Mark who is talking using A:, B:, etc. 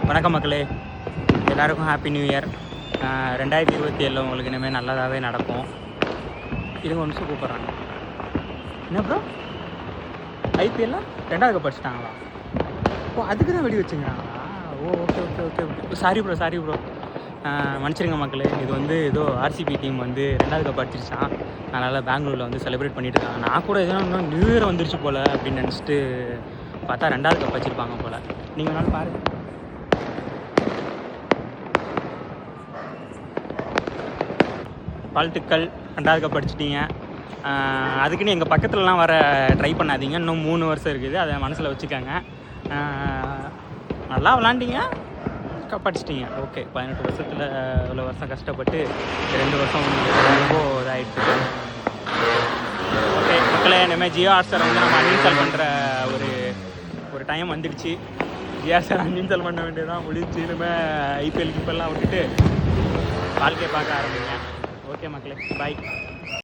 A: வணக்கம் மக்களே, எல்லாருக்கும் ஹாப்பி நியூ இயர். 2027 உங்களுக்கு இனிமேல் நல்லதாகவே நடக்கும். இதுங்க ஒன்று கூப்பிட்றாங்க. என்ன ப்ரோ, ஐபிஎல்ல 2வது கப் அடிச்சிட்டாங்களா? ஓ, அதுக்கு தான் வெடி வச்சுங்கிறாங்களா? ஓ, okay okay okay okay. Sorry bro மன்னிச்சிருங்க மக்களே. இது ஏதோ ஆர்சிபி டீம் 2வது கப் அடிச்சிருச்சான். அதனால் பெங்களூரில் செலிப்ரேட் பண்ணிட்டு இருக்காங்க. நான் கூட எதனா இன்னும் நியூ இயர் வந்துருச்சு போல் அப்படின்னு நினச்சிட்டு பார்த்தா 2வது கப் வச்சுருப்பாங்க போல். நீங்கள் வேணாலும் பாருங்கள். வாழ்த்துக்கள், 2வது கப் அடிச்சிட்டிங்க. அதுக்குன்னு எங்கள் பக்கத்துலலாம் வர ட்ரை பண்ணாதீங்க. இன்னும் 3 வருஷம் இருக்குது, அதை மனசில் வச்சுக்கோங்க. நல்லா விளாண்டிங்க, கப் அடிச்சிட்டிங்க. ஓகே, 18 வருஷத்தில் இவ்வளோ வருஷம் கஷ்டப்பட்டு 2 வருஷம் ரொம்ப இதாகிடுச்சு. ஓகே மக்களே, இனிமேல் ஜியோ ஹாட்ஸ்டார் நம்ம அன்இன்ஸ்டால் பண்ணுற ஒரு டைம் வந்துடுச்சு. ஜியோ ஹாட்ஸ்டார் அன்இன்ஸ்டால் பண்ண வேண்டியதான், முடிஞ்சு. இனிமேல் ஐபிஎல் கிப்பெல்லாம் விட்டுட்டு வாழ்க்கையை பார்க்க ஆரம்பிங்க. ஓகே மக்களே, பாய்.